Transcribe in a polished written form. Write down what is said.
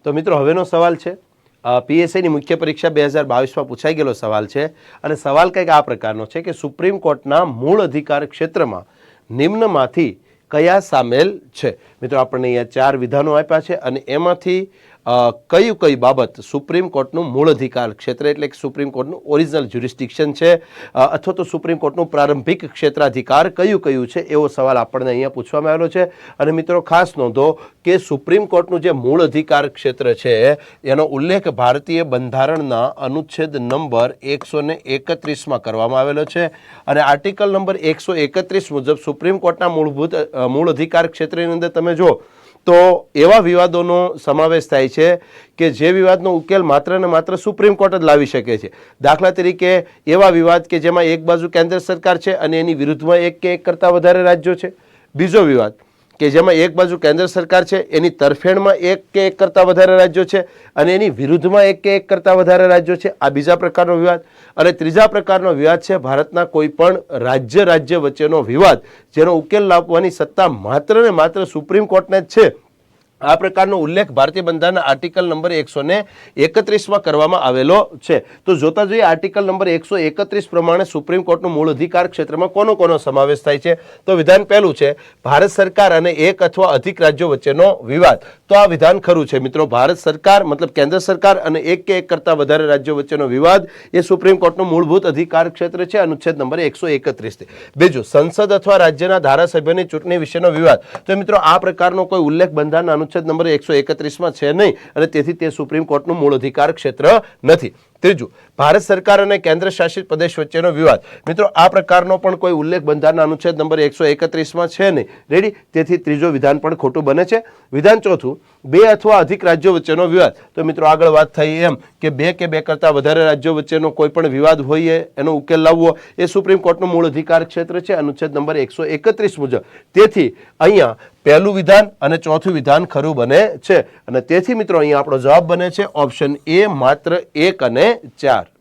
તો મિત્રો હવેનો સવાલ છે પીએસઆઈની મુખ્ય પરીક્ષા 2022માં પૂછાઈ ગયેલો સવાલ છે અને સવાલ કંઈક આ પ્રકારનો છે કે સુપ્રીમ કોર્ટના મૂળ અધિકાર ક્ષેત્રમાં નિમ્નમાંથી કયા સામેલ છે। મિત્રો આપણને અહીંયા 4 વિધાનો આપ્યા છે અને એમાંથી કઈ બાબત સુપ્રીમ કોર્ટનું મૂળ અધિકાર ક્ષેત્ર એટલે કે સુપ્રીમ કોર્ટનું ઓરિજિનલ જ્યુરિસ્ડિક્શન છે અથવા તો સુપ્રીમ કોર્ટનું પ્રારંભિક ક્ષેત્રાધિકાર કયું છે એવો સવાલ આપણને અહીંયા પૂછવામાં આવેલો છે। અને મિત્રો ખાસ નોંધો કે સુપ્રીમ કોર્ટનું જે મૂળ અધિકાર ક્ષેત્ર છે એનો ઉલ્લેખ ભારતીય બંધારણના અનુચ્છેદ નંબર 131માં કરવામાં આવેલો છે અને આર્ટિકલ નંબર 131 મુજબ સુપ્રીમ કોર્ટના મૂળ અધિકાર ક્ષેત્રની અંદર તમે જો તો એવા વિવાદોનો સમાવેશ થાય છે કે જે વિવાદનો ઉકેલ માત્ર ને માત્ર સુપ્રીમ કોર્ટ જ લાવી શકે છે। દાખલા તરીકે એવા વિવાદ કે જેમાં એક બાજુ કેન્દ્ર સરકાર છે અને એની વિરુદ્ધમાં એક કે એક કરતાં વધારે રાજ્યો છે, બીજો વિવાદ કે જેમાં એક બાજુ કેન્દ્ર સરકાર છે એની તરફેણમાં એક કે એક કરતાં વધારે રાજ્યો છે અને એની વિરુદ્ધમાં એક કે એક કરતાં વધારે રાજ્યો છે, આ બીજા પ્રકારનો વિવાદ। અને ત્રીજા પ્રકારનો વિવાદ છે ભારતના કોઈ પણ રાજ્ય વચ્ચેનો વિવાદ જેનો ઉકેલ લાવવાની સત્તા માત્ર ને માત્ર સુપ્રીમ કોર્ટને જ છે। આ પ્રકારનો ઉલ્લેખ ભારતીય બંધારણના આર્ટિકલ નંબર 131માં કરવામાં આવેલો છે। તો જોતા જોઈએ આર્ટિકલ નંબર 131 પ્રમાણે સુપ્રીમ કોર્ટનું મૂળ અધિકાર ક્ષેત્રમાં કોનો સમાવેશ થાય છે। તો વિધાન પહેલું છે ભારત સરકાર અને એક અથવા અધિક રાજ્યો વચ્ચેનો વિવાદ। તો આ વિધાન ખરું છે મિત્રો, ભારત સરકાર મતલબ કેન્દ્ર સરકાર અને એક કે એક કરતાં વધારે રાજ્યો વચ્ચેનો વિવાદ એ સુપ્રીમ કોર્ટનું મૂળભૂત અધિકાર ક્ષેત્ર છે અનુચ્છેદ નંબર 131। બીજું સંસદ અથવા રાજ્યના ધારાસભ્યની ચૂંટણી વિશેનો વિવાદ। તો મિત્રો આ પ્રકારનો કોઈ ઉલ્લેખ બંધારણના અનુચ્છેદ નંબર 131માં છે નહીં અને તેથી તે સુપ્રીમ કોર્ટનું મૂળ અધિકાર ક્ષેત્ર નથી। ત્રીજું ભારત સરકાર અને કેન્દ્ર શાસિત પ્રદેશ વચ્ચેનો વિવાદ। મિત્રો આ પ્રકારનો પણ કોઈ ઉલ્લેખ બંધારણના અનુચ્છેદ નંબર 131માં છે નહીં, રેડી, તેથી ત્રીજો વિધાન પણ ખોટું બને છે। વિધાન ચોથું બે અથવા અધિક રાજ્યો વચ્ચેનો વિવાદ। તો મિત્રો આગળ વાત થઈ એમ કે બે કે બે કરતાં વધારે રાજ્યો વચ્ચેનો કોઈ પણ વિવાદ હોય એનો ઉકેલ લાવવો એ સુપ્રીમ કોર્ટનું મૂળ અધિકાર ક્ષેત્ર છે અનુચ્છેદ નંબર 131 મુજબ। તેથી અહીંયા પહેલું વિધાન અને ચોથું વિધાન ખરું બને છે અને તેથી મિત્રો અહીંયા આપણો જવાબ બને છે ઓપ્શન એ માત્ર 1 અને 4।